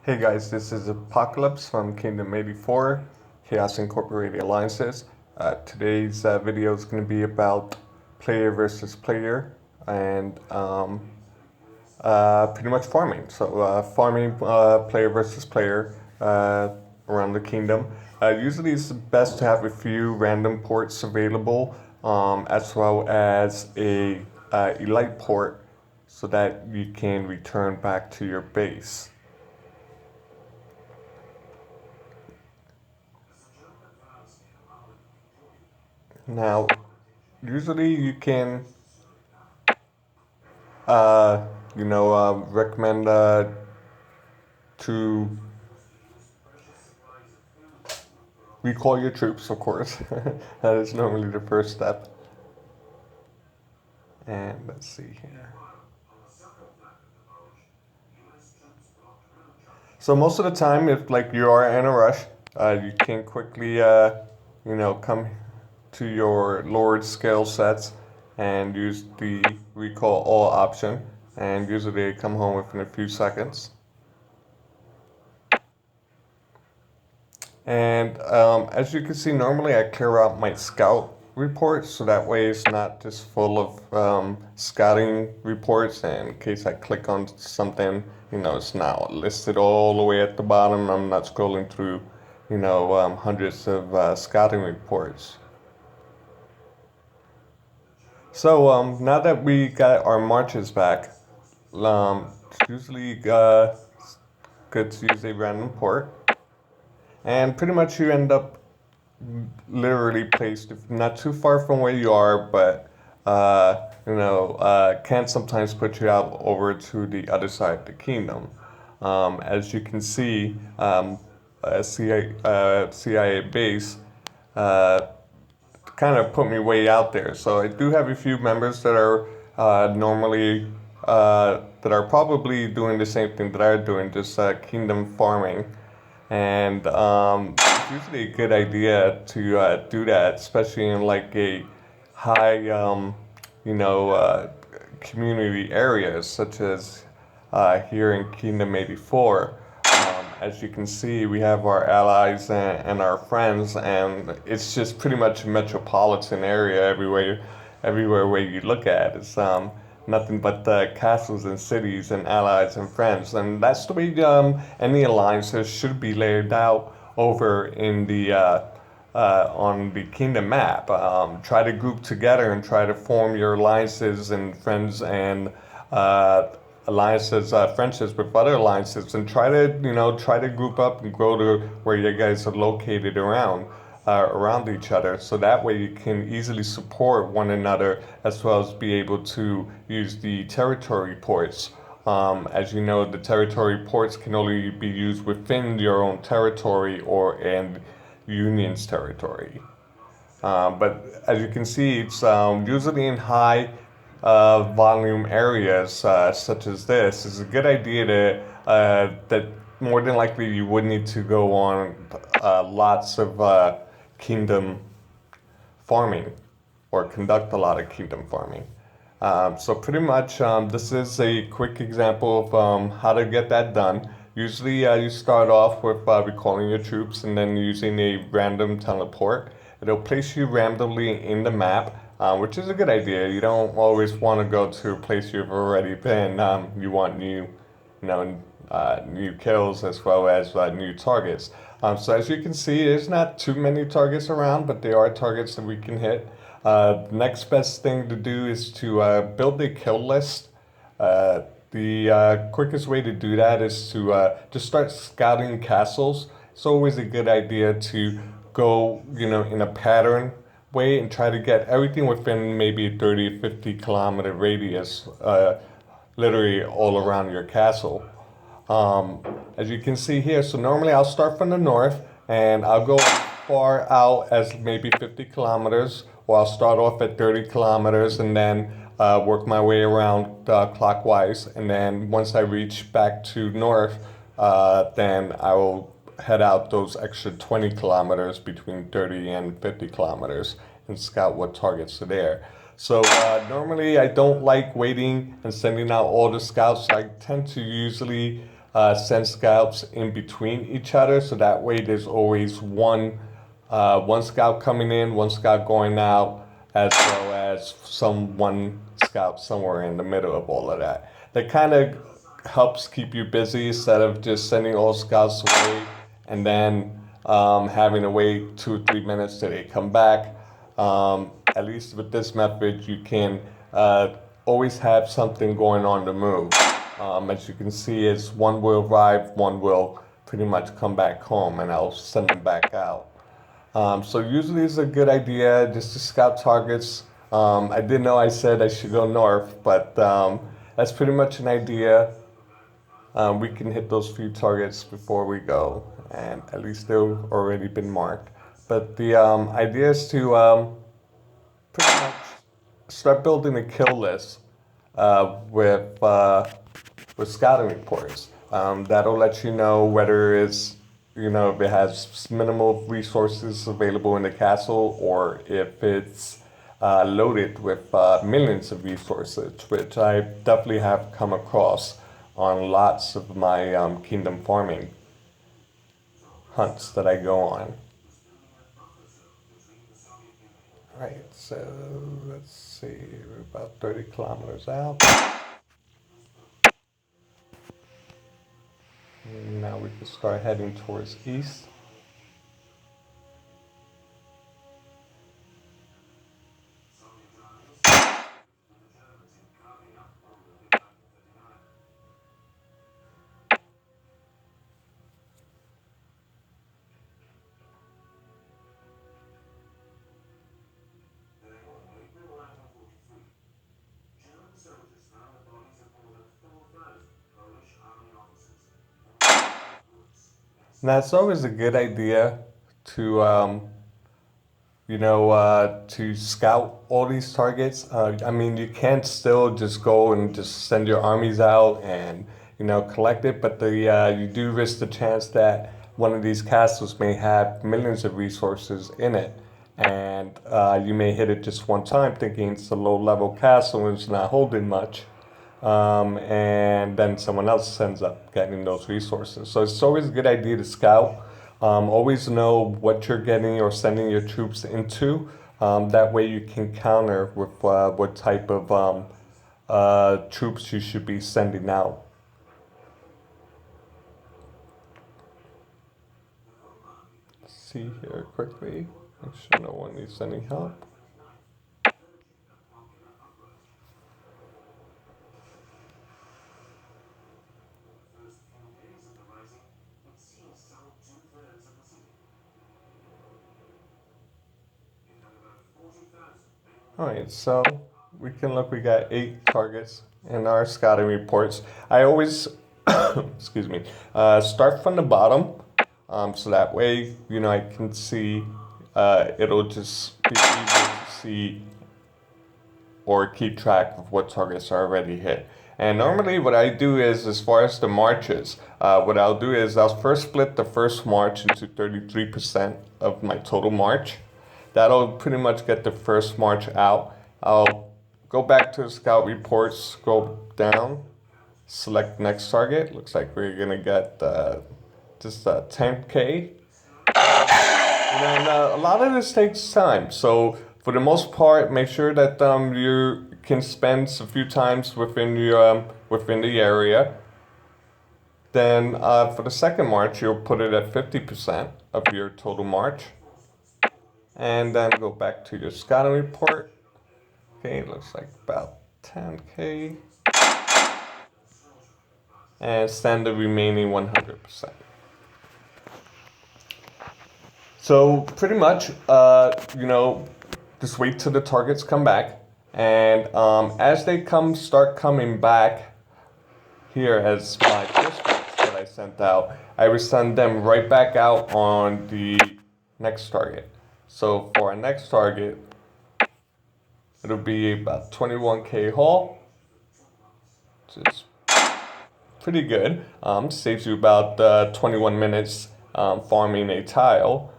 Hey guys, this is Apocalypse from Kingdom 84, Chaos Incorporated Alliances. Today's video is going to be about player versus player and pretty much farming. So farming player versus player around the kingdom. Usually it's best to have a few random ports available as well as a elite port so that you can return back to your base. Now, usually you can, recommend to recall your troops, of course. That is normally the first step. And let's see here. So most of the time, if like you are in a rush, you can quickly, come to your Lord skill sets and use the recall all option, and usually they come home within a few seconds. And as you can see, normally I clear out my scout reports so that way it's not just full of scouting reports, and in case I click on something, it's now listed all the way at the bottom. I'm not scrolling through, hundreds of scouting reports. So now that we got our marches back, it's usually good to use a random port. And pretty much you end up literally placed not too far from where you are, but can sometimes put you out over to the other side of the kingdom. As you can see, a CIA base kind of put me way out there. So I do have a few members that are normally that are probably doing the same thing that I'm doing, just kingdom farming. And it's usually a good idea to do that, especially in like a high, community areas such as here in Kingdom 84. As you can see, we have our allies and our friends, and it's just pretty much a metropolitan area everywhere where you look at. It's nothing but castles and cities and allies and friends, and that's the way any alliances should be laid out over in the on the kingdom map. Try to group together and try to form your alliances and friends and alliances, friendships with other alliances, and try to group up and grow to where you guys are located around each other, so that way you can easily support one another as well as be able to use the territory ports. As you know, the territory ports can only be used within your own territory or in Union's territory. But as you can see, it's usually in high volume areas such as this. It's a good idea that more than likely you would need to go on lots of kingdom farming or conduct a lot of kingdom farming. So pretty much this is a quick example of how to get that done. Usually you start off with recalling your troops and then using a random teleport. It'll place you randomly in the map, which is a good idea. You don't always want to go to a place you've already been. You want new kills as well as new targets. So as you can see, there's not too many targets around, but there are targets that we can hit. The next best thing to do is to build a kill list. The quickest way to do that is to just start scouting castles. It's always a good idea to go, in a pattern way and try to get everything within maybe a 30-50 kilometer radius, literally all around your castle. As you can see here, so normally I'll start from the north and I'll go as far out as maybe 50 kilometers, or I'll start off at 30 kilometers and then work my way around clockwise. And then once I reach back to north, then I will head out those extra 20 kilometers between 30 and 50 kilometers and scout what targets are there. So normally I don't like waiting and sending out all the scouts. I tend to usually send scouts in between each other, so that way there's always one scout coming in, one scout going out, as well as one scout somewhere in the middle of all of that. That kind of helps keep you busy instead of just sending all scouts away and then having to wait 2 or 3 minutes till they come back. At least with this method, you can always have something going on the move. As you can see, it's one will arrive, one will pretty much come back home, and I'll send them back out. So usually it's a good idea just to scout targets. I did know I said I should go north, but that's pretty much an idea. We can hit those few targets before we go, and at least they've already been marked. But the idea is to pretty much start building a kill list with scouting reports. That'll let you know whether if it has minimal resources available in the castle, or if it's loaded with millions of resources, which I definitely have come across on lots of my kingdom farming hunts that I go on. Alright, so let's see, we're about 30 kilometers out. Now we can start heading towards east. Now it's always a good idea to to scout all these targets. I mean, you can't still just go and just send your armies out and collect it, but you do risk the chance that one of these castles may have millions of resources in it, and you may hit it just one time thinking it's a low-level castle and it's not holding much. And then someone else ends up getting those resources. So it's always a good idea to scout. Always know what you're getting or sending your troops into. That way you can counter with what type of troops you should be sending out. Let's see here quickly. Make sure no one needs any help. Alright, so we got 8 targets in our scouting reports. I always, excuse me, start from the bottom, so that way, I can see, it'll just be easier to see or keep track of what targets are already hit. And normally what I do is, as far as the marches, what I'll do is I'll first split the first march into 33% of my total march. That'll pretty much get the first march out. I'll go back to the scout reports, scroll down, select next target. Looks like we're gonna get just 10K. And a lot of this takes time. So for the most part, make sure that you can spend a few times within the area. Then for the second march, you'll put it at 50% of your total march. And then go back to your scouting report. Okay, looks like about 10K. And send the remaining 100%. So pretty much, just wait till the targets come back. And as they start coming back, here as my first batch that I sent out, I will send them right back out on the next target. So for our next target, it'll be about 21K haul, which is pretty good. Saves you about 21 minutes farming a tile.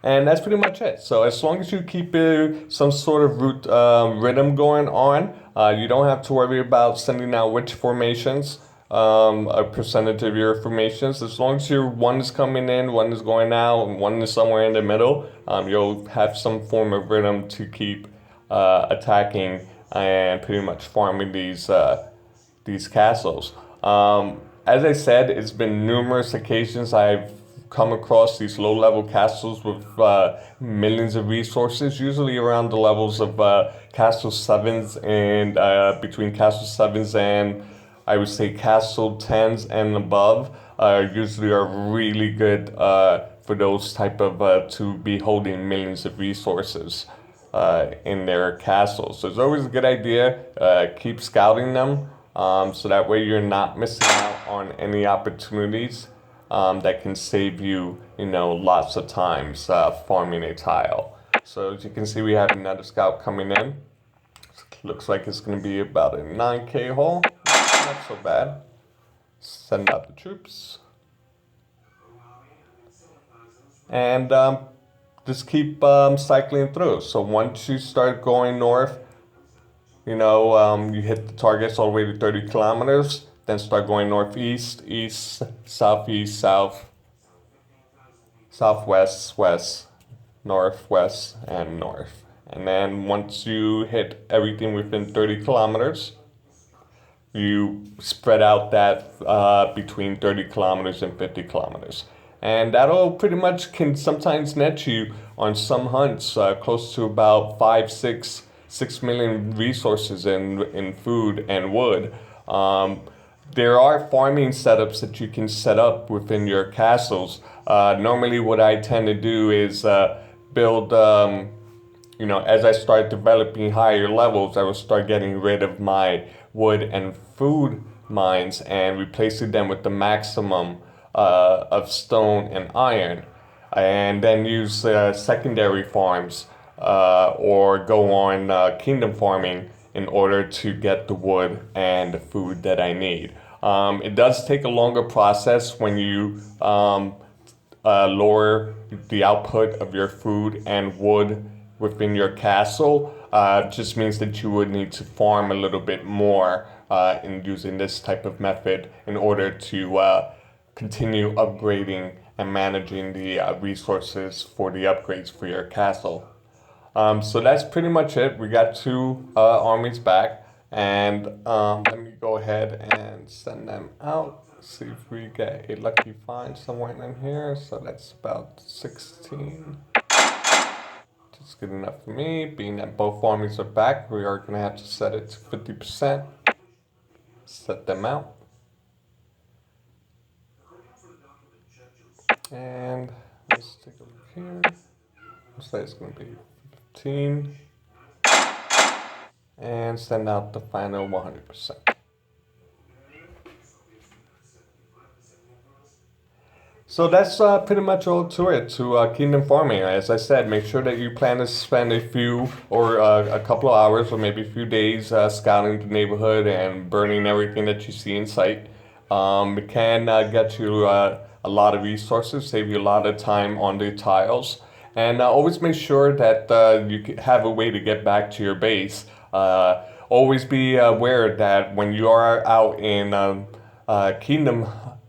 And that's pretty much it. So as long as you keep some sort of rhythm going on, you don't have to worry about sending out witch formations. a percentage of your formations. As long as your one is coming in, one is going out, and one is somewhere in the middle, you'll have some form of rhythm to keep attacking and pretty much farming these castles. As I said, it's been numerous occasions I've come across these low-level castles with millions of resources, usually around the levels of Castle 7s and between Castle 7s and I would say Castle 10s and above usually are really good for those type of to be holding millions of resources in their castles. So it's always a good idea, keep scouting them so that way you're not missing out on any opportunities that can save you, lots of times farming a tile. So as you can see, we have another scout coming in. Looks like it's going to be about a 9K haul. Not so bad. Send out the troops. And just keep cycling through. So once you start going north, you hit the targets all the way to 30 kilometers, then start going northeast, east, southeast, south, southwest, west, northwest, and north. And then once you hit everything within 30 kilometers, you spread out that between 30 kilometers and 50 kilometers. And that'll pretty much can sometimes net you on some hunts close to about 6 million resources in food and wood. There are farming setups that you can set up within your castles. Normally what I tend to do is build, as I start developing higher levels, I will start getting rid of my wood and food mines and replacing them with the maximum of stone and iron, and then use secondary farms or go on kingdom farming in order to get the wood and the food that I need. It does take a longer process when you lower the output of your food and wood within your castle. Just means that you would need to farm a little bit more in using this type of method in order to continue upgrading and managing the resources for the upgrades for your castle. So that's pretty much it. We got two armies back, and let me go ahead and send them out. See if we get a lucky find somewhere in here. So that's about 16. Just good enough for me. Being that both armies are back, we are going to have to set it to 50%. Set them out. And let's take a look here. Looks like it's going to be 15. And send out the final 100%. So that's pretty much all to it, to kingdom farming. As I said, make sure that you plan to spend a few or a couple of hours or maybe a few days scouting the neighborhood and burning everything that you see in sight. It can get you a lot of resources, save you a lot of time on the tiles. And always make sure that you have a way to get back to your base. Always be aware that when you are out in kingdom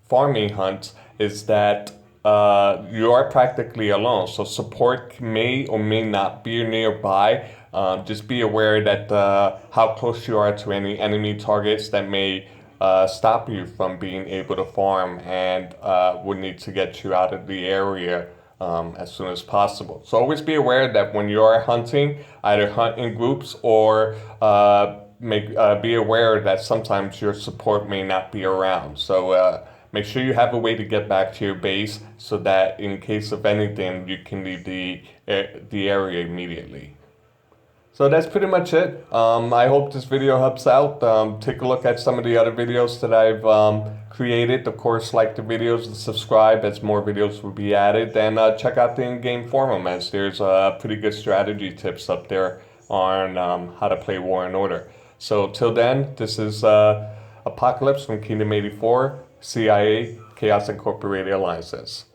farming hunts, is that you are practically alone. So support may or may not be nearby. Just be aware that how close you are to any enemy targets that may stop you from being able to farm and would need to get you out of the area as soon as possible. So always be aware that when you are hunting, either hunt in groups or be aware that sometimes your support may not be around. So make sure you have a way to get back to your base so that in case of anything, you can leave the area immediately. So that's pretty much it. I hope this video helps out. Take a look at some of the other videos that I've created. Of course, like the videos and subscribe as more videos will be added. And check out the in-game forum as there's pretty good strategy tips up there on how to play War and Order. So till then, this is Apocalypse from Kingdom 84. CIA, Chaos Incorporated Alliances.